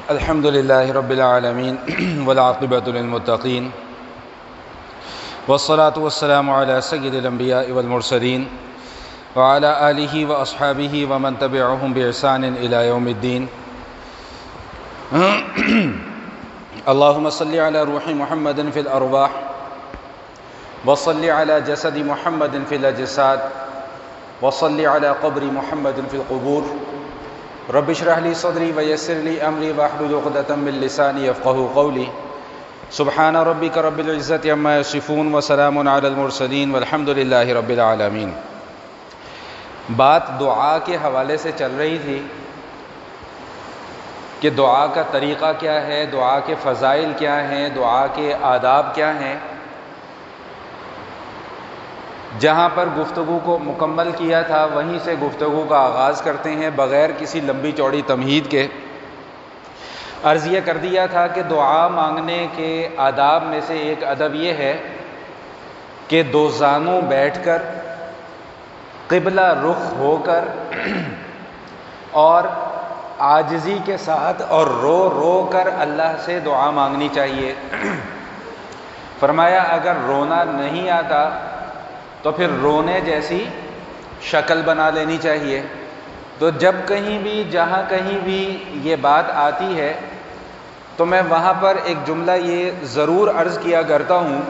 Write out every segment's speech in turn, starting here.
الحمد لله رب العالمين والعاقبة للمتقين والصلاة والسلام على سيد الأنبياء والمرسلين وعلى آله وأصحابه ومن تبعهم بإحسان إلى يوم الدين. اللهم صل على روح محمد في الأرواح وصل على جسد محمد في الأجساد وصل على قبر محمد في القبور. رب اشرح لي صدري ويسر لي أمري واحلل عقدة من لساني يفقهوا قولي. سبحان ربك رب العزة عما يصفون وسلام على المرسلين والحمد لله رب العالمين. بات دعا کے حوالے سے چل رہی تھی کہ دعا کا طریقہ کیا ہے، دعا کے فضائل کیا ہیں، دعا کے آداب کیا ہیں. جہاں پر گفتگو کو مکمل کیا تھا وہیں سے گفتگو کا آغاز کرتے ہیں بغیر کسی لمبی چوڑی تمہید کے. عرض یہ کر دیا تھا کہ دعا مانگنے کے آداب میں سے ایک ادب یہ ہے کہ دو زانوں بیٹھ کر قبلہ رخ ہو کر اور عاجزی کے ساتھ اور رو رو کر اللہ سے دعا مانگنی چاہیے. فرمایا اگر رونا نہیں آتا تو پھر رونے جیسی شکل بنا لینی چاہیے. تو جب کہیں بھی جہاں کہیں بھی یہ بات آتی ہے تو میں وہاں پر ایک جملہ یہ ضرور عرض کیا کرتا ہوں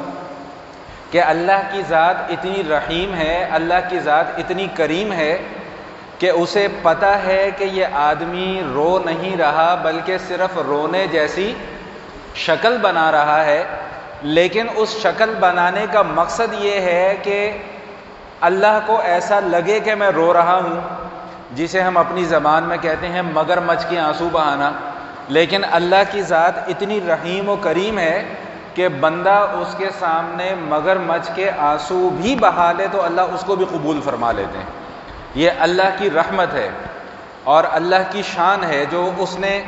کہ اللہ کی ذات اتنی رحیم ہے، اللہ کی ذات اتنی کریم ہے کہ اسے پتہ ہے کہ یہ آدمی رو نہیں رہا بلکہ صرف رونے جیسی شکل بنا رہا ہے. لیکن اس شکل بنانے کا مقصد یہ ہے کہ اللہ کو ایسا لگے کہ میں رو رہا ہوں، جسے ہم اپنی زبان میں کہتے ہیں مگر مچھ کے آنسو بہانا. لیکن اللہ کی ذات اتنی رحیم و کریم ہے کہ بندہ اس کے سامنے مگر مچھ کے آنسو بھی بہا لے تو اللہ اس کو بھی قبول فرما لیتے ہیں. یہ اللہ کی رحمت ہے اور اللہ کی شان ہے جو اس نے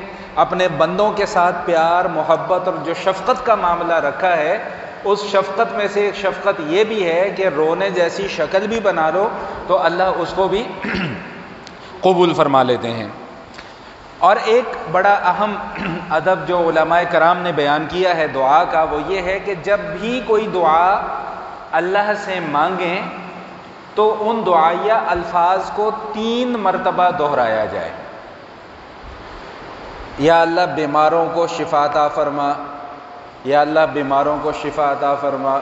اپنے بندوں کے ساتھ پیار محبت اور جو شفقت کا معاملہ رکھا ہے. اس شفقت میں سے ایک شفقت یہ بھی ہے کہ رونے جیسی شکل بھی بنا لو تو اللہ اس کو بھی قبول فرما لیتے ہیں. اور ایک بڑا اہم ادب جو علماء کرام نے بیان کیا ہے دعا کا وہ یہ ہے کہ جب بھی کوئی دعا اللہ سے مانگیں تو ان دعائیہ الفاظ کو 3 مرتبہ دہرایا جائے. یا اللہ بیماروں کو شفا عطا فرما، یا اللہ بیماروں کو شفا عطا فرما،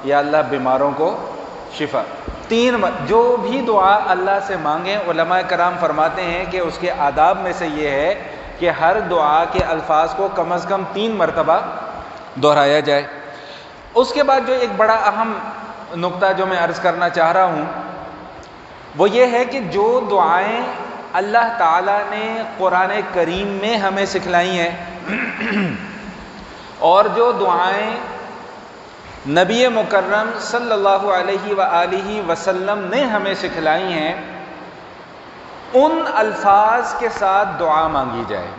یا اللہ بیماروں کو شفا. 3 جو بھی دعا اللہ سے مانگیں علماء کرام فرماتے ہیں کہ اس کے آداب میں سے یہ ہے کہ ہر دعا کے الفاظ کو کم از کم 3 مرتبہ دہرایا جائے. اس کے بعد جو ایک بڑا اہم نقطہ جو میں عرض کرنا چاہ رہا ہوں وہ یہ ہے کہ جو دعائیں اللہ تعالیٰ نے قرآن کریم میں ہمیں سکھلائی ہیں اور جو دعائیں نبی مکرم صلی اللہ علیہ وآلہ وسلم نے ہمیں سکھلائی ہیں ان الفاظ کے ساتھ دعا مانگی جائے.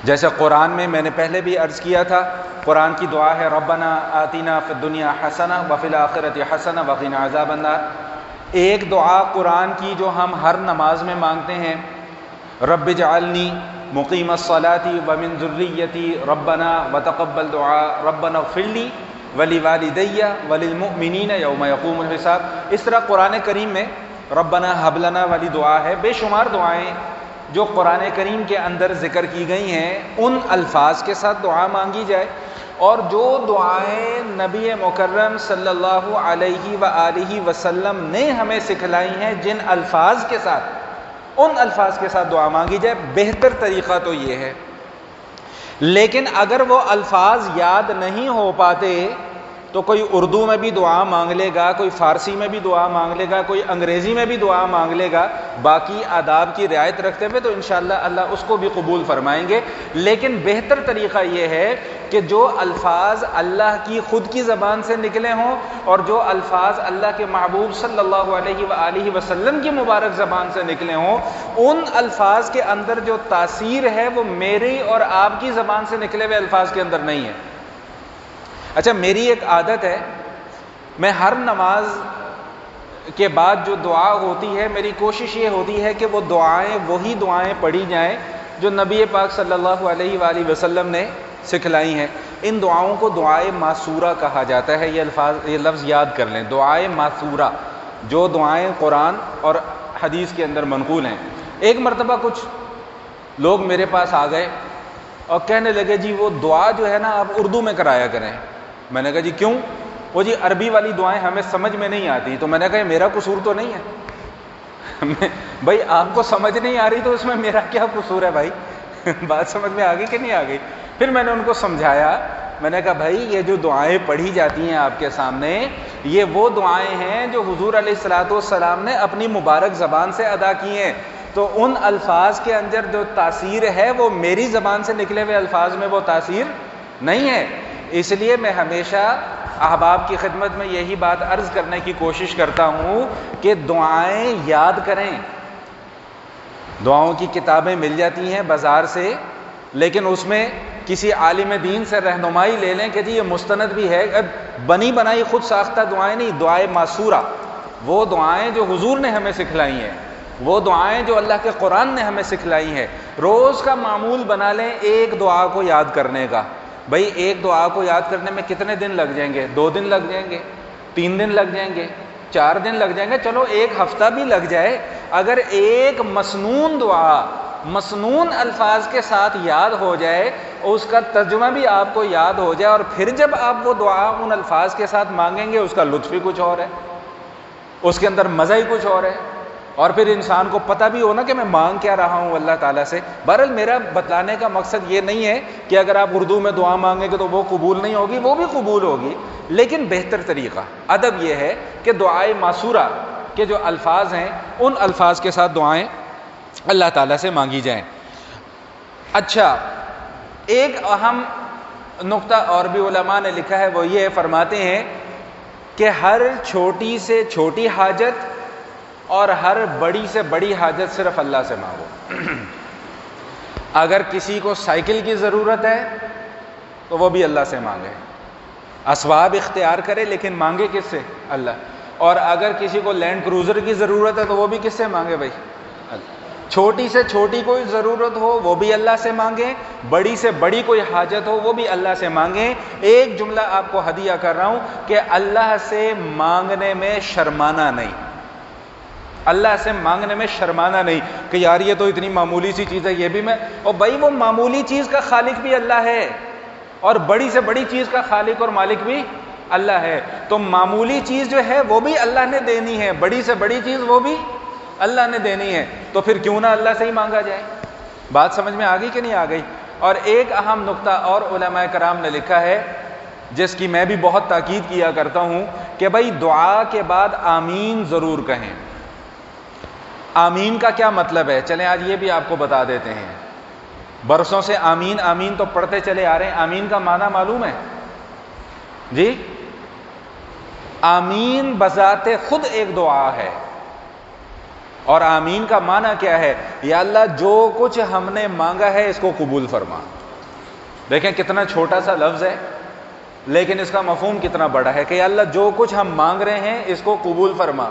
جیسے قرآن میں نے پہلے بھی عرض کیا تھا قرآن کی دعا ہے ربنا آتنا فی الدنیا حسنہ وفی الآخرۃ حسنہ وقنا عذاب النار. ایک دعا قرآن کی جو ہم ہر نماز میں مانگتے ہیں رب اجعلنی مقیم الصلاۃ ومن ذریتی ربنا وتقبل دعاء ربنا اغفر لی ولوالدی وللمؤمنین یوم یقوم الحساب. اس طرح قرآن کریم میں ربنا حب لنا والی دعا ہے. بے شمار دعائیں جو قرآن کریم کے اندر ذکر کی گئی ہیں ان الفاظ کے ساتھ دعا مانگی جائے. اور جو دعائیں نبی مکرم صلی اللہ علیہ وآلہ وسلم نے ہمیں سکھلائی ہیں جن الفاظ کے ساتھ ان الفاظ کے ساتھ دعا مانگی جائے. بہتر طریقہ تو یہ ہے. لیکن اگر وہ الفاظ یاد نہیں ہو پاتے تو کوئی اردو میں بھی دعا مانگ لے گا، کوئی فارسی میں بھی دعا مانگ لے گا، کوئی انگریزی میں بھی دعا مانگ لے گا. باقی آداب کی رعایت رکھتے ہوئے تو انشاءاللہ اللہ اس کو بھی قبول فرمائیں گے. لیکن بہتر طریقہ یہ ہے کہ جو الفاظ اللہ کی خود کی زبان سے نکلے ہوں اور جو الفاظ اللہ کے محبوب صلی اللہ علیہ وآلہ وسلم کی مبارک زبان سے نکلے ہوں ان الفاظ کے اندر جو تاثیر ہے وہ میری اور آپ کی زبان سے نکلے ہوئے الفاظ کے اندر نہیں ہے. اچھا میری ایک عادت ہے میں ہر نماز کے بعد جو دعا ہوتی ہے میری کوشش یہ ہوتی ہے کہ وہ دعائیں وہی دعائیں پڑھی جائیں جو نبی پاک صلی اللہ علیہ وآلہ وسلم نے سکھلائی ہیں۔ ان دعاؤں کو دعائے معثورہ کہا جاتا ہے۔ یہ لفظ یاد کر لیں، دعائے معثورہ، جو دعائیں قرآن اور حدیث کے اندر منقول ہیں۔ ایک مرتبہ کچھ لوگ میرے پاس آ گئے اور کہنے لگے جی وہ دعا جو ہے نا آپ اردو میں کرایا کریں۔ میں نے کہا جی کیوں؟ وہ جی عربی والی دعائیں ہمیں سمجھ میں نہیں آتی۔ تو میں نے کہا میرا قصور تو نہیں ہے بھائی، آپ کو سمجھ نہیں آ رہی تو اس میں میرا کیا قصور ہے بھائی؟ بات سمجھ میں آ گئی کہ نہیں آ گئی؟ پھر میں نے ان کو سمجھایا، میں نے کہا بھائی یہ جو دعائیں پڑھی جاتی ہیں آپ کے سامنے، یہ وہ دعائیں ہیں جو حضور علیہ الصلوۃ والسلام نے اپنی مبارک زبان سے ادا کی ہیں۔ تو ان الفاظ کے اندر جو تاثیر ہے وہ میری زبان سے نکلے ہوئے الفاظ میں وہ تاثیر نہیں ہے۔ اس لیے میں ہمیشہ احباب کی خدمت میں یہی بات عرض کرنے کی کوشش کرتا ہوں کہ دعائیں یاد کریں۔ دعاؤں کی کتابیں مل جاتی ہیں بازار سے، لیکن اس میں کسی عالم دین سے رہنمائی لے لیں کہ جی یہ مستند بھی ہے، بنی بنائی خود ساختہ دعائیں نہیں، دعائے معصورہ، وہ دعائیں جو حضور نے ہمیں سکھلائی ہیں، وہ دعائیں جو اللہ کے قرآن نے ہمیں سکھلائی ہیں۔ روز کا معمول بنا لیں ایک دعا کو یاد کرنے کا۔ بھائی ایک دعا کو یاد کرنے میں کتنے دن لگ جائیں گے؟ 2 دن لگ جائیں گے، 3 دن لگ جائیں گے، 4 دن لگ جائیں گے، چلو 1 ہفتہ بھی لگ جائے۔ اگر ایک مسنون دعا مسنون الفاظ کے ساتھ یاد ہو جائے، اس کا ترجمہ بھی آپ کو یاد ہو جائے، اور پھر جب آپ وہ دعا ان الفاظ کے ساتھ مانگیں گے، اس کا لطف ہی کچھ اور ہے، اس کے اندر مزہ ہی کچھ اور ہے، اور پھر انسان کو پتہ بھی ہو نا کہ میں مانگ کیا رہا ہوں اللہ تعالیٰ سے۔ بہرحال میرا بتلانے کا مقصد یہ نہیں ہے کہ اگر آپ اردو میں دعا مانگیں گے تو وہ قبول نہیں ہوگی، وہ بھی قبول ہوگی، لیکن بہتر طریقہ ادب یہ ہے کہ دعائے معصورہ کے جو الفاظ ہیں ان الفاظ کے ساتھ دعائیں اللہ تعالیٰ سے مانگی جائیں۔ اچھا، ایک اہم نقطہ اور بھی علماء نے لکھا ہے، وہ یہ فرماتے ہیں کہ ہر چھوٹی سے چھوٹی حاجت اور ہر بڑی سے بڑی حاجت صرف اللہ سے مانگو۔ اگر کسی کو سائیکل کی ضرورت ہے تو وہ بھی اللہ سے مانگے، اسباب اختیار کرے لیکن مانگے کس سے؟ اللہ۔ اور اگر کسی کو لینڈ کروزر کی ضرورت ہے تو وہ بھی کس سے مانگے بھائی؟ اللہ۔ چھوٹی سے چھوٹی کوئی ضرورت ہو وہ بھی اللہ سے مانگیں، بڑی سے بڑی کوئی حاجت ہو وہ بھی اللہ سے مانگیں۔ ایک جملہ آپ کو ہدیہ کر رہا ہوں کہ اللہ سے مانگنے میں شرمانا نہیں، اللہ سے مانگنے میں شرمانا نہیں کہ یار یہ تو اتنی معمولی سی چیز ہے، یہ بھی میں، اور بھائی وہ معمولی چیز کا خالق بھی اللہ ہے، اور بڑی سے بڑی چیز کا خالق اور مالک بھی اللہ ہے۔ تو معمولی چیز جو ہے وہ بھی اللہ نے دینی ہے، بڑی سے بڑی چیز وہ بھی اللہ نے دینی ہے، تو پھر کیوں نہ اللہ سے ہی مانگا جائے۔ بات سمجھ میں آ گئی کہ نہیں آ گئی؟ اور ایک اہم نقطہ اور علماء کرام نے لکھا ہے جس کی میں بھی بہت تاکید کیا کرتا ہوں کہ بھائی دعا کے بعد آمین ضرور کہیں۔ آمین کا کیا مطلب ہے؟ چلیں آج یہ بھی آپ کو بتا دیتے ہیں۔ برسوں سے آمین آمین تو پڑھتے چلے آ رہے ہیں، آمین کا معنی معلوم ہے جی؟ آمین بذات خود ایک دعا ہے، اور آمین کا معنی کیا ہے؟ یا اللہ جو کچھ ہم نے مانگا ہے اس کو قبول فرما۔ دیکھیں کتنا چھوٹا سا لفظ ہے لیکن اس کا مفہوم کتنا بڑا ہے کہ یا اللہ جو کچھ ہم مانگ رہے ہیں اس کو قبول فرما،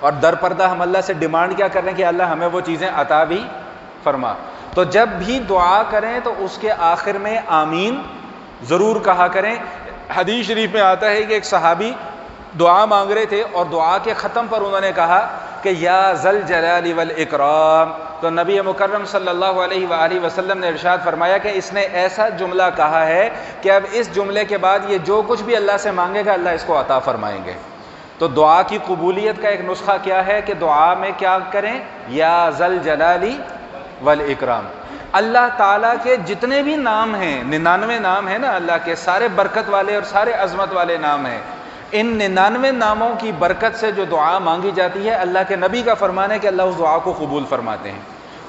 اور در پردہ ہم اللہ سے ڈیمانڈ کیا کر رہے ہیں کہ اللہ ہمیں وہ چیزیں عطا بھی فرما۔ تو جب بھی دعا کریں تو اس کے آخر میں آمین ضرور کہا کریں۔ حدیث شریف میں آتا ہے کہ ایک صحابی دعا مانگ رہے تھے اور دعا کے ختم پر انہوں نے کہا کہ یا ذل جلال والاکرام، تو نبی مکرم صلی اللہ علیہ وآلہ وسلم نے ارشاد فرمایا کہ اس نے ایسا جملہ کہا ہے کہ اب اس جملے کے بعد یہ جو کچھ بھی اللہ سے مانگے گا اللہ اس کو عطا فرمائیں گے۔ تو دعا کی قبولیت کا ایک نسخہ کیا ہے کہ دعا میں کیا کریں؟ یا ذل جلالی والاکرام۔ اللہ تعالیٰ کے جتنے بھی نام ہیں، 99 نام ہیں نا اللہ کے، سارے برکت والے اور سارے عظمت والے نام ہیں۔ ان 99 ناموں کی برکت سے جو دعا مانگی جاتی ہے، اللہ کے نبی کا فرمان ہے کہ اللہ اس دعا کو قبول فرماتے ہیں۔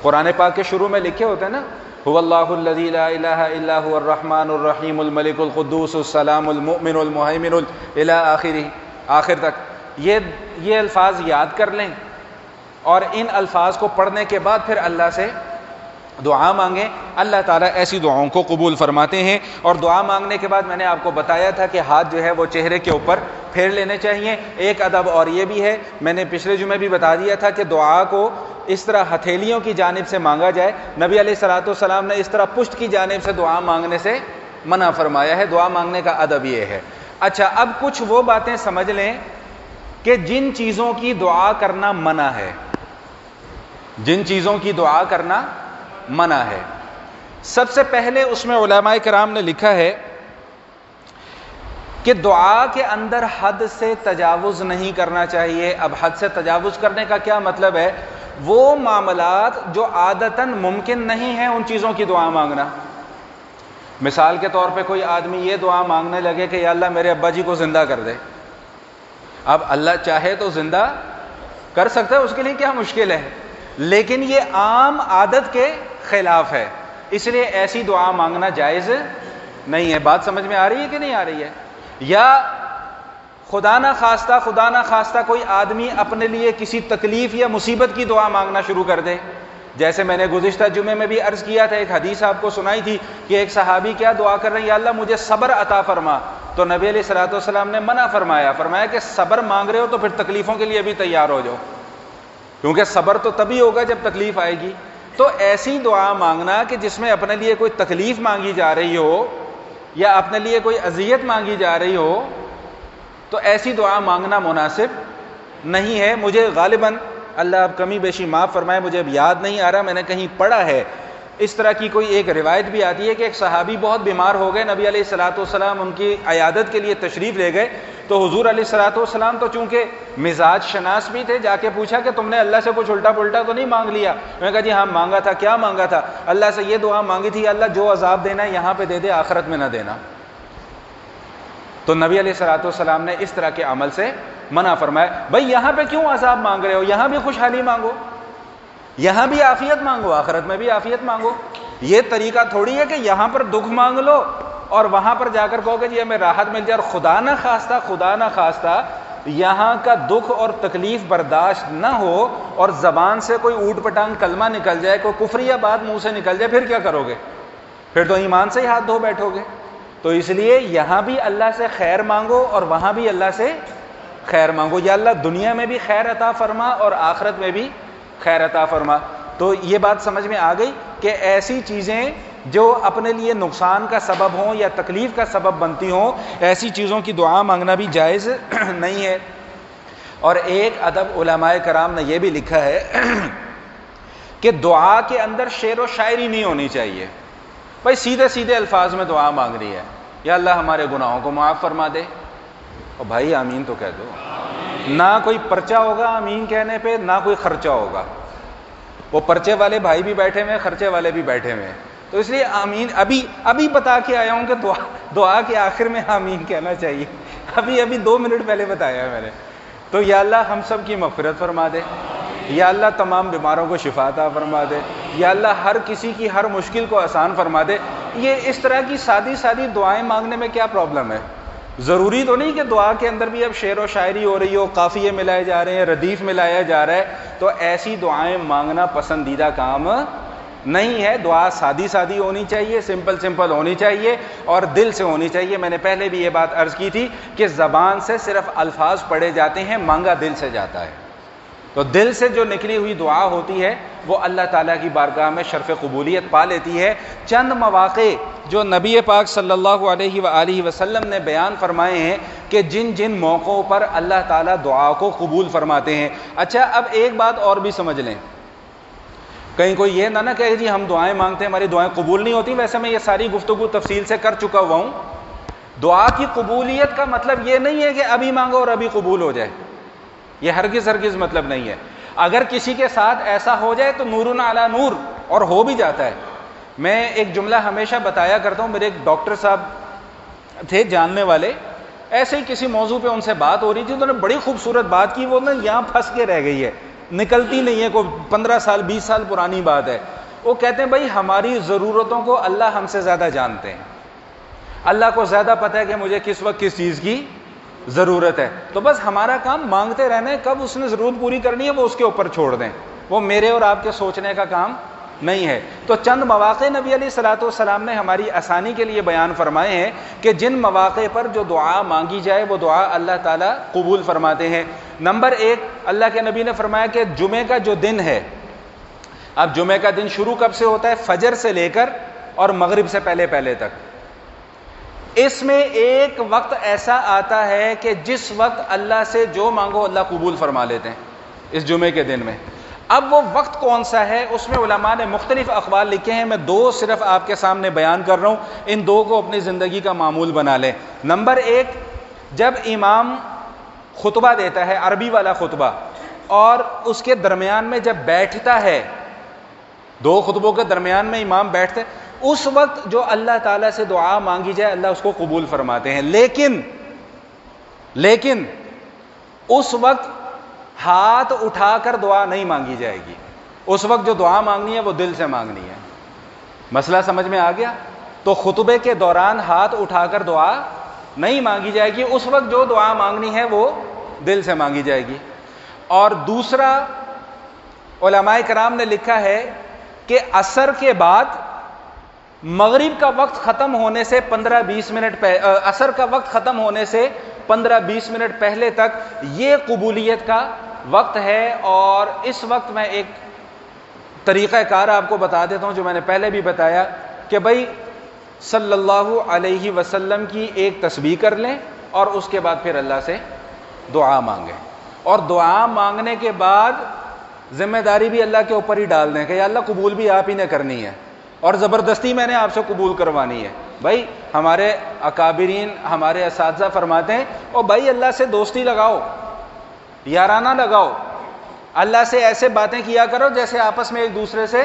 قرآن پاک کے شروع میں لکھے ہوتے ہیں نا، هو اللہ الذی لا الہ الا هو الرحمن الرحیم الملک القدوس السلام المؤمن المہیمن الی آخرہ، آخر تک یہ الفاظ یاد کر لیں، اور ان الفاظ کو پڑھنے کے بعد پھر اللہ سے دعا مانگیں، اللہ تعالیٰ ایسی دعاؤں کو قبول فرماتے ہیں۔ اور دعا مانگنے کے بعد میں نے آپ کو بتایا تھا کہ ہاتھ جو ہے وہ چہرے کے اوپر پھیر لینے چاہیے۔ ایک ادب اور یہ بھی ہے، میں نے پچھلے جمعے بھی بتا دیا تھا کہ دعا کو اس طرح ہتھیلیوں کی جانب سے مانگا جائے، نبی علیہ الصلوۃ والسلام نے اس طرح پشت کی جانب سے دعا مانگنے سے منع فرمایا ہے۔ دعا مانگنے کا ادب یہ ہے۔ اچھا، اب کچھ وہ باتیں سمجھ لیں کہ جن چیزوں کی دعا کرنا منع ہے، جن چیزوں کی دعا کرنا منع ہے، سب سے پہلے اس میں علماء کرام نے لکھا ہے کہ دعا کے اندر حد سے تجاوز نہیں کرنا چاہیے۔ اب حد سے تجاوز کرنے کا کیا مطلب ہے؟ وہ معاملات جو عادتاً ممکن نہیں ہیں ان چیزوں کی دعا مانگنا۔ مثال کے طور پہ کوئی آدمی یہ دعا مانگنے لگے کہ یا اللہ میرے ابا جی کو زندہ کر دے۔ اب اللہ چاہے تو زندہ کر سکتا ہے، اس کے لیے کیا مشکل ہے، لیکن یہ عام عادت کے خلاف ہے، اس لیے ایسی دعا مانگنا جائز نہیں ہے۔ بات سمجھ میں آ رہی ہے کہ نہیں آ رہی ہے؟ یا خدا نہ خواستہ کوئی آدمی اپنے لیے کسی تکلیف یا مصیبت کی دعا مانگنا شروع کر دے، جیسے میں نے گزشتہ جمعے میں بھی عرض کیا تھا، ایک حدیث آپ کو سنائی تھی کہ ایک صحابی کیا دعا کر رہے ہیں، یا اللہ مجھے صبر عطا فرما، تو نبی علیہ الصلوۃ والسلام نے منع فرمایا کہ صبر مانگ رہے ہو تو پھر تکلیفوں کے لیے بھی تیار ہو جاؤ، کیونکہ صبر تو تبھی ہوگا جب تکلیف آئے گی۔ تو ایسی دعا مانگنا کہ جس میں اپنے لیے کوئی تکلیف مانگی جا رہی ہو یا اپنے لیے کوئی اذیت مانگی جا رہی ہو، تو ایسی دعا مانگنا مناسب نہیں ہے۔ مجھے غالباً، اللہ آپ کمی بیشی معاف فرمائے، مجھے اب یاد نہیں آ رہا، میں نے کہیں پڑھا ہے اس طرح کی کوئی ایک روایت بھی آتی ہے کہ ایک صحابی بہت بیمار ہو گئے، نبی علیہ الصلوۃ والسلام ان کی عیادت کے لیے تشریف لے گئے، تو حضور علیہ الصلوۃ والسلام تو چونکہ مزاج شناس بھی تھے، جا کے پوچھا کہ تم نے اللہ سے کچھ الٹا پلٹا تو نہیں مانگ لیا؟ میں نے کہا جی ہاں مانگا تھا۔ کیا مانگا تھا؟ اللہ سے یہ دعا مانگی تھی، اللہ جو عذاب دینا ہے یہاں پہ دے دے، آخرت میں نہ دینا۔ تو نبی علیہ الصلوۃ والسلام نے اس طرح کے عمل سے منع فرمایا۔ بھائی یہاں پہ کیوں عذاب مانگ رہے ہو؟ یہاں بھی خوشحالی مانگو، یہاں بھی عافیت مانگو، آخرت میں بھی عافیت مانگو۔ یہ طریقہ تھوڑی ہے کہ یہاں پر دکھ مانگ لو اور وہاں پر جا کر کہو کہ جی ہمیں راحت مل جائے، اور خدا نہ خواستہ یہاں کا دکھ اور تکلیف برداشت نہ ہو اور زبان سے کوئی اوٹ پٹانگ کلمہ نکل جائے، کوئی کفریہ بات منہ سے نکل جائے، پھر کیا کرو گے؟ پھر تو ایمان سے ہی ہاتھ دھو بیٹھو گے۔ تو اس لیے یہاں بھی اللہ سے خیر مانگو اور وہاں بھی اللہ سے خیر مانگو، یا اللہ دنیا میں بھی خیر عطا فرما اور آخرت میں بھی خیر عطا فرما۔ تو یہ بات سمجھ میں آ گئی کہ ایسی چیزیں جو اپنے لیے نقصان کا سبب ہوں یا تکلیف کا سبب بنتی ہوں، ایسی چیزوں کی دعا مانگنا بھی جائز نہیں ہے۔ اور ایک ادب علماء کرام نے یہ بھی لکھا ہے کہ دعا کے اندر شعر و شاعری نہیں ہونی چاہیے۔ بھائی سیدھے سیدھے الفاظ میں دعا مانگ رہی ہے، یا اللہ ہمارے گناہوں کو معاف فرما دے، اور بھائی آمین تو کہہ دو، نہ کوئی پرچہ ہوگا آمین کہنے پہ، نہ کوئی خرچہ ہوگا۔ وہ پرچے والے بھائی بھی بیٹھے ہوئے ہیں، خرچے والے بھی بیٹھے ہوئے ہیں، تو اس لیے آمین ابھی بتا کے آیا ہوں کہ دعا کے آخر میں آمین کہنا چاہیے، ابھی 2 منٹ پہلے بتایا ہے میں نے۔ تو یا اللہ ہم سب کی مغفرت فرما دے، یا اللہ تمام بیماروں کو شفا عطا فرما دے، یا اللہ ہر کسی کی ہر مشکل کو آسان فرما دے۔ یہ اس طرح کی سادی دعائیں مانگنے میں کیا پرابلم ہے؟ ضروری تو نہیں کہ دعا کے اندر بھی اب شعر و شاعری ہو رہی ہو، قافیے ملائے جا رہے ہیں، ردیف ملایا جا رہا ہے، تو ایسی دعائیں مانگنا پسندیدہ کام نہیں ہے۔ دعا سادی ہونی چاہیے، سمپل ہونی چاہیے اور دل سے ہونی چاہیے۔ میں نے پہلے بھی یہ بات عرض کی تھی کہ زبان سے صرف الفاظ پڑھے جاتے ہیں، مانگا دل سے جاتا ہے۔ تو دل سے جو نکلی ہوئی دعا ہوتی ہے وہ اللہ تعالیٰ کی بارگاہ میں شرف قبولیت پا لیتی ہے۔ چند مواقع جو نبی پاک صلی اللہ علیہ وآلہ وسلم نے بیان فرمائے ہیں کہ جن موقعوں پر اللہ تعالیٰ دعا کو قبول فرماتے ہیں۔ اچھا اب ایک بات اور بھی سمجھ لیں، کہیں کوئی یہ نہ کہے جی ہم دعائیں مانگتے ہیں ہماری دعائیں قبول نہیں ہوتی۔ ویسے میں یہ ساری گفتگو تفصیل سے کر چکا ہوا ہوں۔ دعا کی قبولیت کا مطلب یہ نہیں ہے کہ ابھی مانگو اور ابھی قبول ہو جائے، یہ ہرگز مطلب نہیں ہے۔ اگر کسی کے ساتھ ایسا ہو جائے تو نور علی نور، اور ہو بھی جاتا ہے۔ میں ایک جملہ ہمیشہ بتایا کرتا ہوں، میرے ایک ڈاکٹر صاحب تھے جاننے والے، ایسے ہی کسی موضوع پہ ان سے بات ہو رہی تھی، انہوں نے بڑی خوبصورت بات کی، وہ نا یہاں پھنس کے رہ گئی ہے، نکلتی نہیں ہے، کوئی 15 سال 20 سال پرانی بات ہے۔ وہ کہتے ہیں بھائی ہماری ضرورتوں کو اللہ ہم سے زیادہ جانتے ہیں، اللہ کو زیادہ پتہ ہے کہ مجھے کس وقت کس چیز کی ضرورت ہے، تو بس ہمارا کام مانگتے رہنا ہے، کب اس نے ضرورت پوری کرنی ہے وہ اس کے اوپر چھوڑ دیں، وہ میرے اور آپ کے سوچنے کا کام نہیں ہے۔ تو چند مواقع نبی علیہ الصلوۃ والسلام نے ہماری آسانی کے لیے بیان فرمائے ہیں کہ جن مواقع پر جو دعا مانگی جائے وہ دعا اللہ تعالیٰ قبول فرماتے ہیں۔ نمبر 1، اللہ کے نبی نے فرمایا کہ جمعے کا جو دن ہے، اب جمعے کا دن شروع کب سے ہوتا ہے؟ فجر سے لے کر اور مغرب سے پہلے تک۔ اس میں ایک وقت ایسا آتا ہے کہ جس وقت اللہ سے جو مانگو اللہ قبول فرما لیتے ہیں اس جمعے کے دن میں۔ اب وہ وقت کون سا ہے؟ اس میں علماء نے مختلف اقوال لکھے ہیں، میں 2 صرف آپ کے سامنے بیان کر رہا ہوں، ان 2 کو اپنی زندگی کا معمول بنا لیں۔ نمبر 1، جب امام خطبہ دیتا ہے، عربی والا خطبہ، اور اس کے درمیان میں جب بیٹھتا ہے، 2 خطبوں کے درمیان میں امام بیٹھتے ہیں، اس وقت جو اللہ تعالیٰ سے دعا مانگی جائے اللہ اس کو قبول فرماتے ہیں۔ لیکن اس وقت ہاتھ اٹھا کر دعا نہیں مانگی جائے گی۔ اس وقت جو دعا مانگنی ہے وہ دل سے مانگنی ہے۔ مسئلہ سمجھ میں آ گیا؟ تو خطبے کے دوران ہاتھ اٹھا کر دعا نہیں مانگی جائے گی، اس وقت جو دعا مانگنی ہے وہ دل سے مانگی جائے گی۔ اور دوسرا، علماء کرام نے لکھا ہے کہ عصر کے بعد مغرب کا وقت ختم ہونے سے 15-20 منٹ عصر کا وقت ختم ہونے سے 15-20 منٹ پہلے تک یہ قبولیت کا وقت ہے۔ اور اس وقت میں ایک طریقہ کار آپ کو بتا دیتا ہوں جو میں نے پہلے بھی بتایا کہ بھائی صلی اللہ علیہ وسلم کی ایک تسبیح کر لیں اور اس کے بعد پھر اللہ سے دعا مانگیں، اور دعا مانگنے کے بعد ذمہ داری بھی اللہ کے اوپر ہی ڈال دیں کہ یا اللہ قبول بھی آپ ہی نے کرنی ہے اور زبردستی میں نے آپ سے قبول کروانی ہے۔ بھائی ہمارے اکابرین، ہمارے اساتذہ فرماتے ہیں او بھائی اللہ سے دوستی لگاؤ، یارانہ لگاؤ، اللہ سے ایسے باتیں کیا کرو جیسے آپس میں ایک دوسرے سے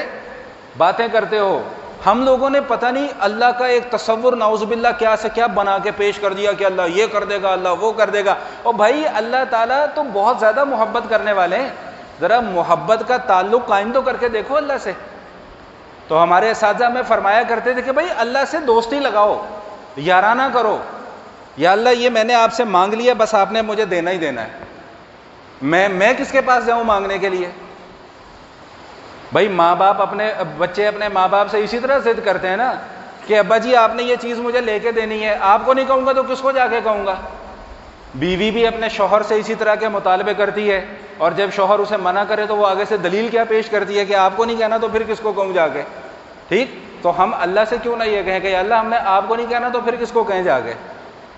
باتیں کرتے ہو۔ ہم لوگوں نے پتہ نہیں اللہ کا ایک تصور نعوذ باللہ کیا سے کیا بنا کے پیش کر دیا کہ اللہ یہ کر دے گا، اللہ وہ کر دے گا۔ اور بھائی اللہ تعالیٰ تو بہت زیادہ محبت کرنے والے ہیں، ذرا محبت کا تعلق قائم تو کر کے دیکھو اللہ سے۔ تو ہمارے اساتذہ میں فرمایا کرتے تھے کہ بھائی اللہ سے دوستی لگاؤ، یارانہ کرو، یا اللہ یہ میں نے آپ سے مانگ لیا، بس آپ نے مجھے دینا ہی دینا ہے، میں کس کے پاس جاؤں مانگنے کے لیے؟ بھائی ماں باپ بچے اپنے ماں باپ سے اسی طرح ضد کرتے ہیں نا کہ ابا جی آپ نے یہ چیز مجھے لے کے دینی ہے، آپ کو نہیں کہوں گا تو کس کو جا کے کہوں گا؟ بیوی بھی اپنے شوہر سے اسی طرح کے مطالبے کرتی ہے، اور جب شوہر اسے منع کرے تو وہ آگے سے دلیل کیا پیش کرتی ہے کہ آپ کو نہیں کہنا تو پھر کس کو کہوں جا کے؟ ٹھیک، تو ہم اللہ سے کیوں نہ یہ کہیں کہ اللہ ہم نے آپ کو نہیں کہنا تو پھر کس کو کہیں جا کے؟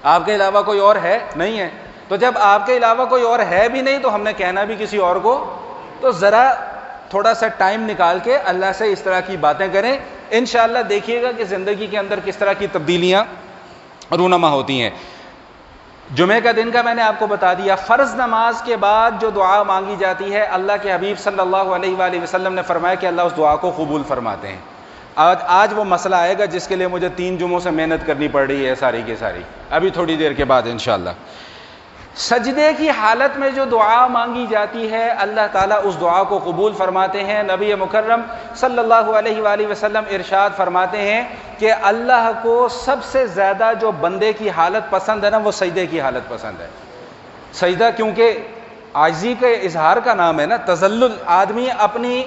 آپ کے علاوہ کوئی اور ہے نہیں ہے، تو جب آپ کے علاوہ کوئی اور ہے بھی نہیں تو ہم نے کہنا بھی کسی اور کو۔ تو ذرا تھوڑا سا ٹائم نکال کے اللہ سے اس طرح کی باتیں کریں، انشاءاللہ دیکھیے گا کہ زندگی کے اندر کس طرح کی تبدیلیاں رونما ہوتی ہیں۔ جمعے کا دن کا میں نے آپ کو بتا دیا۔ فرض نماز کے بعد جو دعا مانگی جاتی ہے، اللہ کے حبیب صلی اللہ علیہ وآلہ وسلم نے فرمایا کہ اللہ اس دعا کو قبول فرماتے ہیں۔ آج وہ مسئلہ آئے گا جس کے لیے مجھے 3 جمعوں سے محنت کرنی پڑ رہی ہے ساری کی ساری، ابھی تھوڑی دیر کے بعد انشاءاللہ۔ سجدے کی حالت میں جو دعا مانگی جاتی ہے اللہ تعالیٰ اس دعا کو قبول فرماتے ہیں۔ نبی مکرم صلی اللہ علیہ وآلہ وسلم ارشاد فرماتے ہیں کہ اللہ کو سب سے زیادہ جو بندے کی حالت پسند ہے نا وہ سجدے کی حالت پسند ہے۔ سجدہ کیونکہ عاجزی کے اظہار کا نام ہے نا، تذلل، آدمی اپنی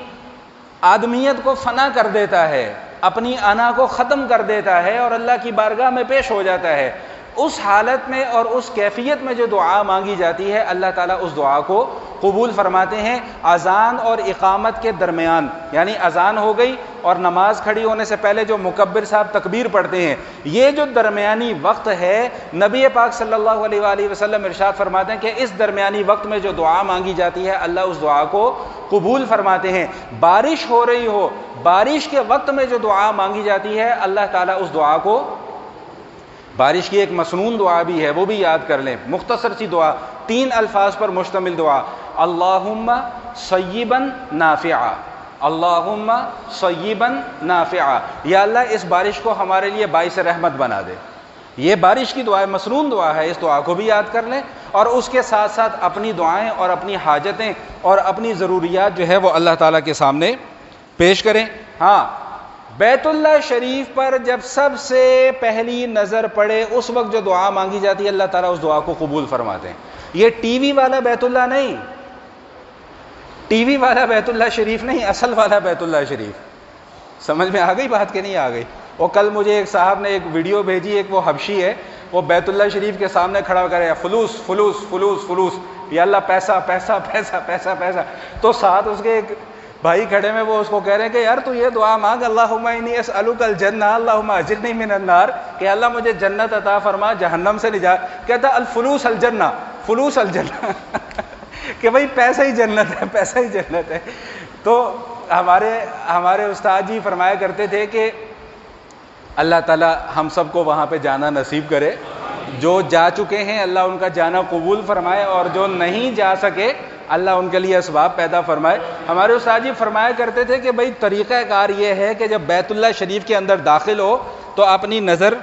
آدمیت کو فنا کر دیتا ہے، اپنی انا کو ختم کر دیتا ہے اور اللہ کی بارگاہ میں پیش ہو جاتا ہے۔ اس حالت میں اور اس کیفیت میں جو دعا مانگی جاتی ہے اللہ تعالیٰ اس دعا کو قبول فرماتے ہیں۔ اذان اور اقامت کے درمیان، یعنی اذان ہو گئی اور نماز کھڑی ہونے سے پہلے جو مکبر صاحب تکبیر پڑھتے ہیں، یہ جو درمیانی وقت ہے نبی پاک صلی اللہ علیہ وآلہ وسلم ارشاد فرماتے ہیں کہ اس درمیانی وقت میں جو دعا مانگی جاتی ہے اللہ اس دعا کو قبول فرماتے ہیں۔ بارش ہو رہی ہو، بارش کے وقت میں جو دعا مانگی جاتی ہے اللہ تعالیٰ اس دعا کو، بارش کی ایک مسنون دعا بھی ہے وہ بھی یاد کر لیں، مختصر سی دعا، 3 الفاظ پر مشتمل دعا، اللہم صیبا نافعا، اللہم صیبا نافعا، یا اللہ اس بارش کو ہمارے لیے باعث رحمت بنا دے۔ یہ بارش کی دعا مسنون دعا ہے، اس دعا کو بھی یاد کر لیں اور اس کے ساتھ ساتھ اپنی دعائیں اور اپنی حاجتیں اور اپنی ضروریات جو ہے وہ اللہ تعالیٰ کے سامنے پیش کریں۔ ہاں، بیت اللہ شریف پر جب سب سے پہلی نظر پڑے اس وقت جو دعا مانگی جاتی ہے اللہ تعالیٰ اس دعا کو قبول فرماتے ہیں۔ یہ ٹی وی والا بیت اللہ نہیں، ٹی وی والا بیت اللہ شریف نہیں، اصل والا بیت اللہ شریف، سمجھ میں آ گئی بات کہ نہیں آ گئی؟ وہ کل مجھے ایک صاحب نے ایک ویڈیو بھیجی، ایک وہ حبشی ہے، وہ بیت اللہ شریف کے سامنے کھڑا ہو کر فلوس فلوس فلوس فلوس، یا اللہ پیسہ پیسہ پیسہ پیسہ پیسہ. تو ساتھ اس کے ایک بھائی کھڑے میں، وہ اس کو کہہ رہے ہیں کہ یار تو یہ دعا مانگ، اللہم انی اسألک الجنہ اللہم اجرنی من النار، کہ اللہ مجھے جنت عطا فرما، جہنم سے نجات. کہتا الفلوس الجنہ، فلوس الجنہ کہ بھائی پیسہ ہی جنت ہے، پیسہ ہی جنت ہے. تو ہمارے استاد جی فرمایا کرتے تھے کہ اللہ تعالیٰ ہم سب کو وہاں پہ جانا نصیب کرے. جو جا چکے ہیں اللہ ان کا جانا قبول فرمائے، اور جو نہیں جا سکے اللہ ان کے لیے اسباب پیدا فرمائے. ہمارے استاد جی فرمایا کرتے تھے کہ بھائی طریقہ کار یہ ہے کہ جب بیت اللہ شریف کے اندر داخل ہو تو اپنی نظر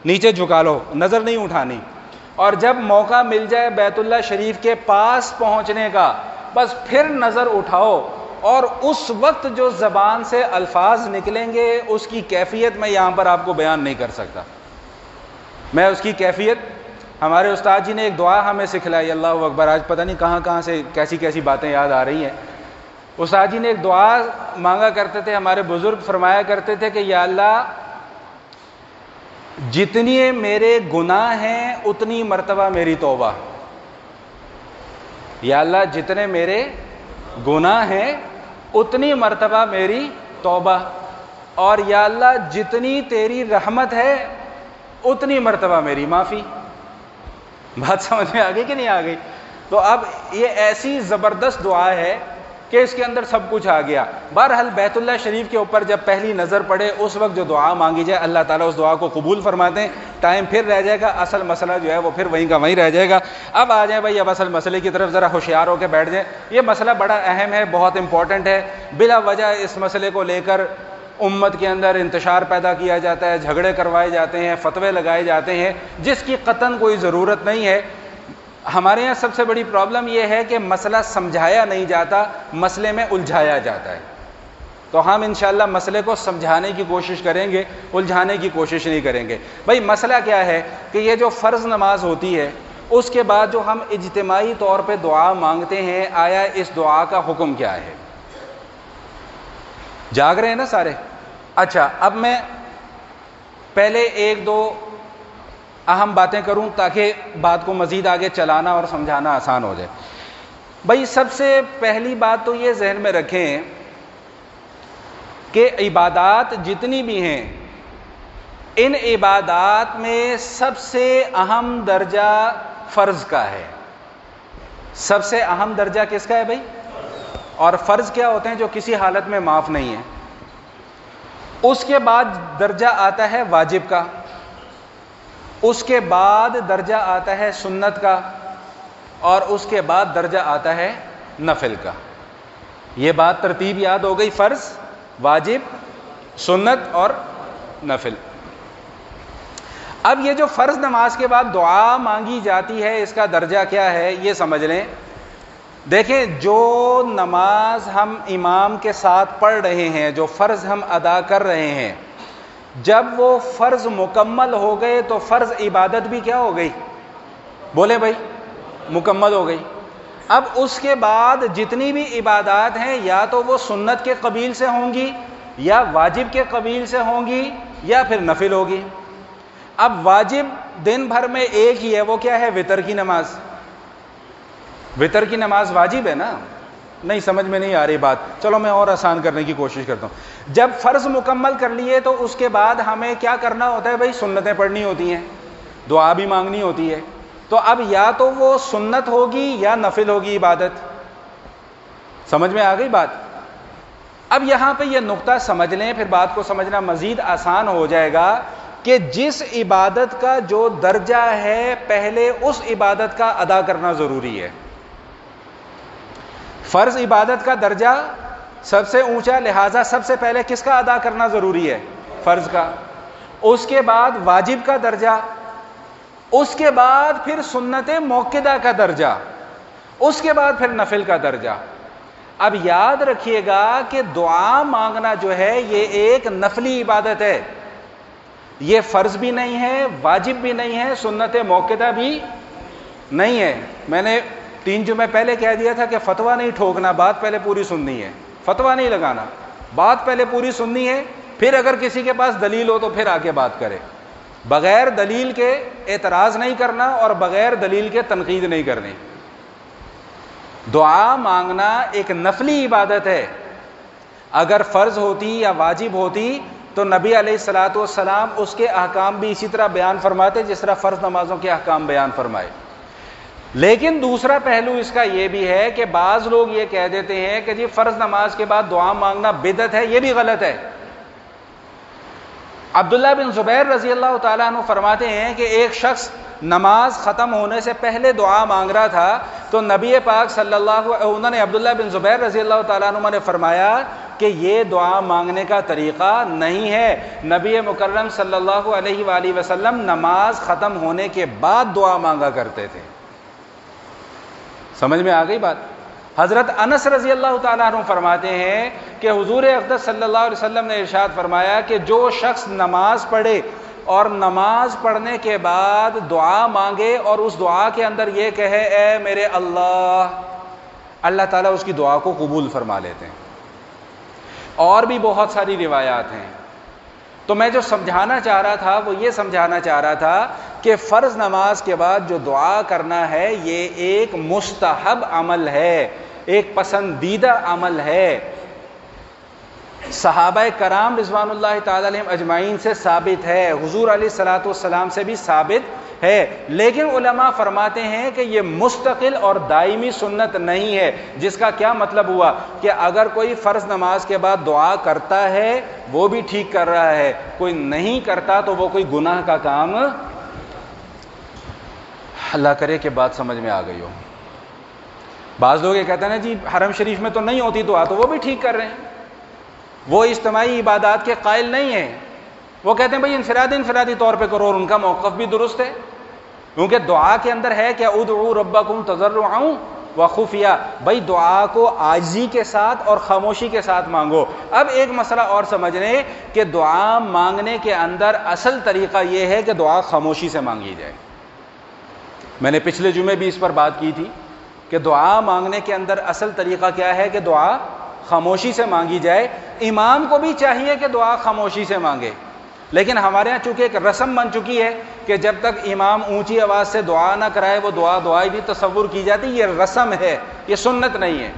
نیچے جھکا لو، نظر نہیں اٹھانی، اور جب موقع مل جائے بیت اللہ شریف کے پاس پہنچنے کا بس پھر نظر اٹھاؤ، اور اس وقت جو زبان سے الفاظ نکلیں گے اس کی کیفیت میں یہاں پر آپ کو بیان نہیں کر سکتا. میں اس کی کیفیت، ہمارے استاد جی نے ایک دعا ہمیں سکھلائی، اللہ اکبر، آج پتہ نہیں کہاں سے کیسی کیسی باتیں یاد آ رہی ہیں. استاد جی نے ایک دعا مانگا کرتے تھے، ہمارے بزرگ فرمایا کرتے تھے کہ یا اللہ جتنی میرے گناہ ہیں اتنی مرتبہ میری توبہ. یا اللہ جتنے میرے گناہ ہیں اتنی مرتبہ میری توبہ، اور یا اللہ جتنی تیری رحمت ہے اتنی مرتبہ میری معافی. بات سمجھ میں آ گئی کہ نہیں آ گئی؟ تو اب یہ ایسی زبردست دعا ہے کہ اس کے اندر سب کچھ آ گیا. بہرحال بیت اللہ شریف کے اوپر جب پہلی نظر پڑے اس وقت جو دعا مانگی جائے اللہ تعالیٰ اس دعا کو قبول فرماتے ہیں. ٹائم پھر رہ جائے گا، اصل مسئلہ جو ہے وہ پھر وہیں کا وہیں رہ جائے گا. اب آ جائیں بھائی، اب اصل مسئلے کی طرف ذرا ہوشیار ہو کے بیٹھ جائیں. یہ مسئلہ بڑا اہم ہے، بہت امپورٹنٹ ہے. بلا وجہ اس مسئلے کو لے کر امت کے اندر انتشار پیدا کیا جاتا ہے، جھگڑے کروائے جاتے ہیں، فتوے لگائے جاتے ہیں جس کی قطعاً کوئی ضرورت نہیں ہے. ہمارے یہاں سب سے بڑی پرابلم یہ ہے کہ مسئلہ سمجھایا نہیں جاتا، مسئلے میں الجھایا جاتا ہے. تو ہم انشاءاللہ مسئلے کو سمجھانے کی کوشش کریں گے، الجھانے کی کوشش نہیں کریں گے. بھائی مسئلہ کیا ہے کہ یہ جو فرض نماز ہوتی ہے اس کے بعد جو ہم اجتماعی طور پہ دعا مانگتے ہیں، آیا اس دعا کا حکم کیا ہے؟ جاگ رہے ہیں نا سارے؟ اچھا، اب میں پہلے ایک دو اہم باتیں کروں تاکہ بات کو مزید آگے چلانا اور سمجھانا آسان ہو جائے. بھائی سب سے پہلی بات تو یہ ذہن میں رکھیں کہ عبادات جتنی بھی ہیں ان عبادات میں سب سے اہم درجہ فرض کا ہے. سب سے اہم درجہ کس کا ہے بھائی؟ اور فرض کیا ہوتے ہیں؟ جو کسی حالت میں معاف نہیں ہے. اس کے بعد درجہ آتا ہے واجب کا، اس کے بعد درجہ آتا ہے سنت کا، اور اس کے بعد درجہ آتا ہے نفل کا. یہ بات ترتیب یاد ہو گئی؟ فرض، واجب، سنت اور نفل. اب یہ جو فرض نماز کے بعد دعا مانگی جاتی ہے اس کا درجہ کیا ہے یہ سمجھ لیں. دیکھیں، جو نماز ہم امام کے ساتھ پڑھ رہے ہیں، جو فرض ہم ادا کر رہے ہیں، جب وہ فرض مکمل ہو گئے تو فرض عبادت بھی کیا ہو گئی؟ بولے بھائی، مکمل ہو گئی. اب اس کے بعد جتنی بھی عبادات ہیں یا تو وہ سنت کے قبیل سے ہوں گی، یا واجب کے قبیل سے ہوں گی، یا پھر نفل ہوگی. اب واجب دن بھر میں ایک ہی ہے، وہ کیا ہے؟ وتر کی نماز. وتر کی نماز واجب ہے نا؟ نہیں سمجھ میں نہیں آ رہی بات، چلو میں اور آسان کرنے کی کوشش کرتا ہوں. جب فرض مکمل کر لیے تو اس کے بعد ہمیں کیا کرنا ہوتا ہے بھائی؟ سنتیں پڑھنی ہوتی ہیں، دعا بھی مانگنی ہوتی ہے. تو اب یا تو وہ سنت ہوگی یا نفل ہوگی عبادت. سمجھ میں آ گئی بات؟ اب یہاں پہ یہ نقطہ سمجھ لیں، پھر بات کو سمجھنا مزید آسان ہو جائے گا کہ جس عبادت کا جو درجہ ہے پہلے اس عبادت کا ادا کرنا ضروری ہے. فرض عبادت کا درجہ سب سے اونچا، لہذا سب سے پہلے کس کا ادا کرنا ضروری ہے؟ فرض کا. اس کے بعد واجب کا درجہ، اس کے بعد پھر سنت موقدہ کا درجہ، اس کے بعد پھر نفل کا درجہ. اب یاد رکھیے گا کہ دعا مانگنا جو ہے یہ ایک نفلی عبادت ہے. یہ فرض بھی نہیں ہے، واجب بھی نہیں ہے، سنت موقدہ بھی نہیں ہے. میں نے 3 جمعے پہلے کہہ دیا تھا کہ فتویٰ نہیں ٹھوکنا، بات پہلے پوری سننی ہے، فتویٰ نہیں لگانا. بات پہلے پوری سننی ہے، پھر اگر کسی کے پاس دلیل ہو تو پھر آ کے بات کرے، بغیر دلیل کے اعتراض نہیں کرنا اور بغیر دلیل کے تنقید نہیں کرنی۔ دعا مانگنا ایک نفلی عبادت ہے، اگر فرض ہوتی یا واجب ہوتی تو نبی علیہ الصلوۃ والسلام اس کے احکام بھی اسی طرح بیان فرماتے جس طرح فرض نمازوں کے احکام بیان فرمائے۔ لیکن دوسرا پہلو اس کا یہ بھی ہے کہ بعض لوگ یہ کہہ دیتے ہیں کہ جی فرض نماز کے بعد دعا مانگنا بدعت ہے، یہ بھی غلط ہے۔ عبداللہ بن زبیر رضی اللہ تعالیٰ عنہ فرماتے ہیں کہ ایک شخص نماز ختم ہونے سے پہلے دعا مانگ رہا تھا تو نبی پاک صلی اللہ انہوں نے عبداللہ بن زبیر رضی اللہ تعالیٰ عنہ نے فرمایا کہ یہ دعا مانگنے کا طریقہ نہیں ہے، نبی مکرم صلی اللہ علیہ وآلہ وسلم نماز ختم ہونے کے بعد دعا مانگا کرتے تھے۔ سمجھ میں آ گئی بات؟ حضرت انس رضی اللہ تعالیٰ عنہ فرماتے ہیں کہ حضور اقدس صلی اللہ علیہ وسلم نے ارشاد فرمایا کہ جو شخص نماز پڑھے اور نماز پڑھنے کے بعد دعا مانگے اور اس دعا کے اندر یہ کہے اے میرے اللہ، اللہ تعالیٰ اس کی دعا کو قبول فرما لیتے ہیں۔ اور بھی بہت ساری روایات ہیں۔ تو میں جو سمجھانا چاہ رہا تھا وہ یہ سمجھانا چاہ رہا تھا کہ فرض نماز کے بعد جو دعا کرنا ہے یہ ایک مستحب عمل ہے، ایک پسندیدہ عمل ہے، صحابہ کرام رضوان اللہ تعالی علیہم اجمعین سے ثابت ہے، حضور علیہ الصلوۃ والسلام سے بھی ثابت ہے، لیکن علماء فرماتے ہیں کہ یہ مستقل اور دائمی سنت نہیں ہے، جس کا کیا مطلب ہوا کہ اگر کوئی فرض نماز کے بعد دعا کرتا ہے وہ بھی ٹھیک کر رہا ہے، کوئی نہیں کرتا تو وہ کوئی گناہ کا کام، اللہ کرے کہ بات سمجھ میں آ گئی ہو۔ بعض لوگ یہ کہتے ہیں نا جی حرم شریف میں تو نہیں ہوتی دعا، تو وہ بھی ٹھیک کر رہے ہیں، وہ اجتماعی عبادات کے قائل نہیں ہیں، وہ کہتے ہیں بھائی انفرادی طور پہ کرو، اور ان کا موقف بھی درست ہے، کیونکہ دعا کے اندر ہے کہ ادعوا ربکم تضرعا وخفیہ، بھائی دعا کو عاجزی کے ساتھ اور خاموشی کے ساتھ مانگو۔ اب ایک مسئلہ اور سمجھنے کہ دعا مانگنے کے اندر اصل طریقہ یہ ہے کہ دعا خاموشی سے مانگی جائے۔ میں نے پچھلے جمعے بھی اس پر بات کی تھی کہ دعا مانگنے کے اندر اصل طریقہ کیا ہے کہ دعا خاموشی سے مانگی جائے۔ امام کو بھی چاہیے کہ دعا خاموشی سے مانگے، لیکن ہمارے ہاں چونکہ ایک رسم بن چکی ہے کہ جب تک امام اونچی آواز سے دعا نہ کرائے وہ دعا ہی نہیں تصور کی جاتی، یہ رسم ہے، یہ سنت نہیں ہے۔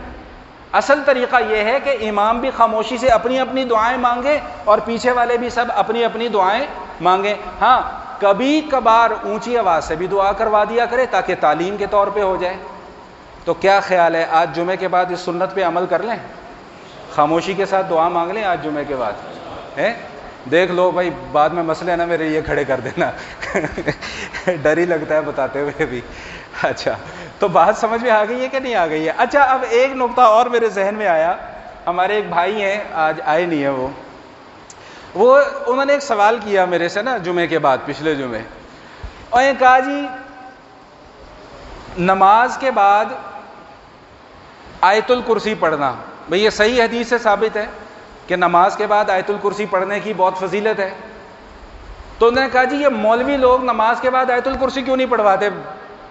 اصل طریقہ یہ ہے کہ امام بھی خاموشی سے اپنی اپنی دعائیں مانگے اور پیچھے والے بھی سب اپنی اپنی دعائیں مانگیں۔ ہاں کبھی کبھار اونچی آواز سے بھی دعا کروا دیا کرے تاکہ تعلیم کے طور پہ ہو جائے۔ تو کیا خیال ہے آج جمعے کے بعد اس سنت پہ عمل کر لیں، خاموشی کے ساتھ دعا مانگ لیں آج جمعے کے بعد؟ دیکھ لو بھائی بعد میں مسئلے نا میرے یہ کھڑے کر دینا ڈر ہی لگتا ہے بتاتے ہوئے بھی۔ اچھا تو بات سمجھ میں آ گئی ہے کہ نہیں آ گئی ہے؟ اچھا اب ایک نقطہ اور میرے ذہن میں آیا، ہمارے ایک بھائی ہیں آج آئے نہیں ہیں، وہ انہوں نے ایک سوال کیا میرے سے نا جمعے کے بعد، پچھلے جمعے، اور یہ کہا جی نماز کے بعد آیت الکرسی پڑھنا، بھئی یہ صحیح حدیث سے ثابت ہے کہ نماز کے بعد آیت الکرسی پڑھنے کی بہت فضیلت ہے؟ تو انہوں نے کہا جی یہ مولوی لوگ نماز کے بعد آیت الکرسی کیوں نہیں پڑھواتے؟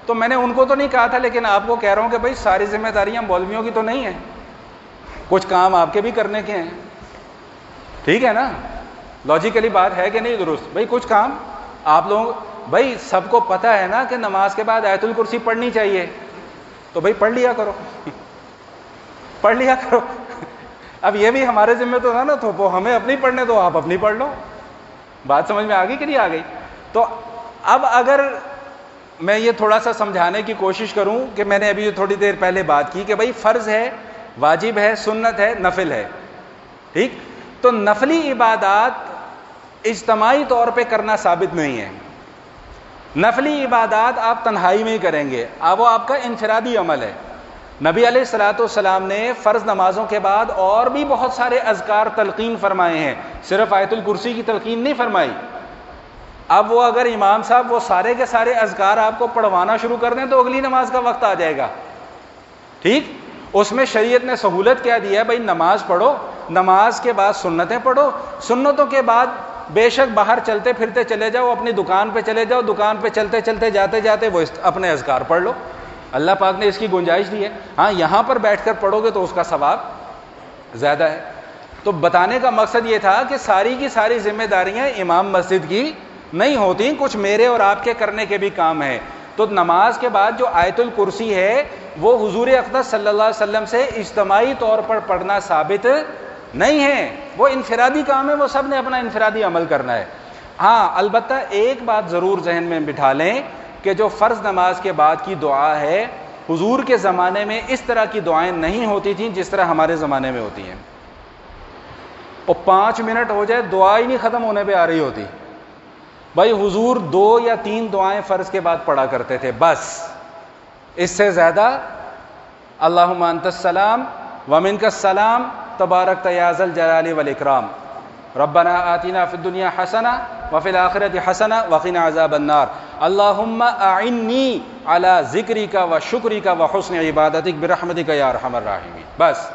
تو میں نے ان کو تو نہیں کہا تھا، لیکن آپ کو کہہ رہا ہوں کہ بھئی ساری ذمہ داریاں مولویوں کی تو نہیں ہیں، کچھ کام آپ کے بھی کرنے کے ہیں، ٹھیک ہے نا؟ لاجیکلی بات ہے کہ نہیں درست؟ بھئی کچھ کام آپ لوگ، بھئی سب کو پتہ ہے نا کہ نماز کے بعد آیت الکرسی پڑھنی چاہیے، تو بھئی پڑھ لیا کرو پڑھ لیا کرو۔ اب یہ بھی ہمارے ذمہ تو تھا نا، تو وہ ہمیں اپنی پڑھنے دو، آپ اپنی پڑھ لو۔ بات سمجھ میں آ گئی کہ نہیں آ گئی؟ تو اب اگر میں یہ تھوڑا سا سمجھانے کی کوشش کروں کہ میں نے ابھی تھوڑی دیر پہلے بات کی کہ بھئی فرض ہے، واجب ہے، سنت ہے، نفل ہے، ٹھیک؟ تو نفلی عبادات اجتماعی طور پہ کرنا ثابت نہیں ہے، نفلی عبادات آپ تنہائی میں ہی کریں گے، وہ آپ کا انفرادی عمل ہے۔ نبی علیہ الصلوۃ والسلام نے فرض نمازوں کے بعد اور بھی بہت سارے اذکار تلقین فرمائے ہیں، صرف آیت الکرسی کی تلقین نہیں فرمائی۔ اب وہ اگر امام صاحب وہ سارے کے سارے اذکار آپ کو پڑھوانا شروع کر دیں تو اگلی نماز کا وقت آ جائے گا، ٹھیک؟ اس میں شریعت نے سہولت کیا دی ہے، بھائی نماز پڑھو، نماز کے بعد سنتیں پڑھو، سنتوں کے بعد بے شک باہر چلتے پھرتے چلے جاؤ، اپنی دکان پہ چلے جاؤ، دکان پہ چلتے چلتے جاتے جاتے وہ اپنے اذکار پڑھ لو، اللہ پاک نے اس کی گنجائش دی ہے۔ ہاں یہاں پر بیٹھ کر پڑھو گے تو اس کا ثواب زیادہ ہے۔ تو بتانے کا مقصد یہ تھا کہ ساری کی ساری ذمہ داریاں امام مسجد کی نہیں ہوتی، کچھ میرے اور آپ کے کرنے کے بھی کام ہے۔ تو نماز کے بعد جو آیت الکرسی ہے وہ حضور اقدس صلی اللہ علیہ وسلم سے اجتماعی طور پر پڑھنا ثابت نہیں ہے، وہ انفرادی کام ہے، وہ سب نے اپنا انفرادی عمل کرنا ہے۔ ہاں البتہ ایک بات ضرور ذہن میں بٹھا لیں کہ جو فرض نماز کے بعد کی دعا ہے، حضور کے زمانے میں اس طرح کی دعائیں نہیں ہوتی تھیں جس طرح ہمارے زمانے میں ہوتی ہیں۔ اور 5 منٹ ہو جائے دعا ہی نہیں ختم ہونے پہ آ رہی ہوتی۔ بھائی حضور 2 یا 3 دعائیں فرض کے بعد پڑھا کرتے تھے بس، اس سے زیادہ اللہم انت السلام ومنک السلام تبارکت یا ذا الجلال والاکرام ربنا آتنا فی الدنیا حسنہ وفی الآخرۃ حسنہ وقنا عذاب النار اللہم اعنی علی ذکرک و شکرک و حسن عبادتک برحمتک یا ارحم الراحمین۔ بس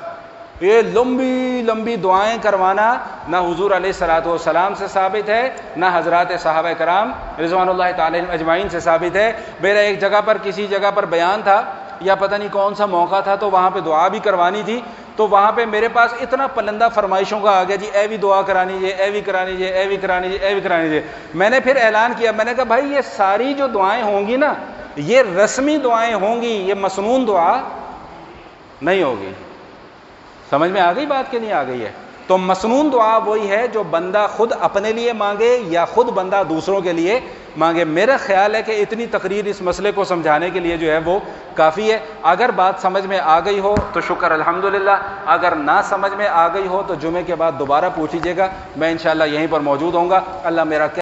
یہ لمبی لمبی دعائیں کروانا نہ حضور علیہ الصلوۃ والسلام سے ثابت ہے، نہ حضرات صحابہ کرام رضوان اللہ تعالی اجمعین سے ثابت ہے۔ میرا ایک جگہ پر کسی جگہ پر بیان تھا یا پتہ نہیں کون سا موقع تھا، تو وہاں پہ دعا بھی کروانی تھی، تو وہاں پہ میرے پاس اتنا پلندہ فرمائشوں کا آ گیا، جی اے بھی دعا کرانی جی، اے بھی کرانی جی، اے بھی کرانی جی، اے بھی کرانی جی۔ میں نے پھر اعلان کیا، میں نے کہا بھائی یہ ساری جو دعائیں ہوں گی نا، یہ رسمی دعائیں ہوں گی، یہ مسنون دعا نہیں ہوگی۔ سمجھ میں آ گئی بات کہ نہیں آ گئی ہے؟ تو مسنون دعا وہی ہے جو بندہ خود اپنے لیے مانگے یا خود بندہ دوسروں کے لیے مانگے۔ میرا خیال ہے کہ اتنی تقریر اس مسئلے کو سمجھانے کے لیے جو ہے وہ کافی ہے۔ اگر بات سمجھ میں آ گئی ہو تو شکر الحمدللہ، اگر نہ سمجھ میں آ گئی ہو تو جمعے کے بعد دوبارہ پوچھ لیجیے گا، میں انشاءاللہ یہیں پر موجود ہوں گا۔ اللہ میرا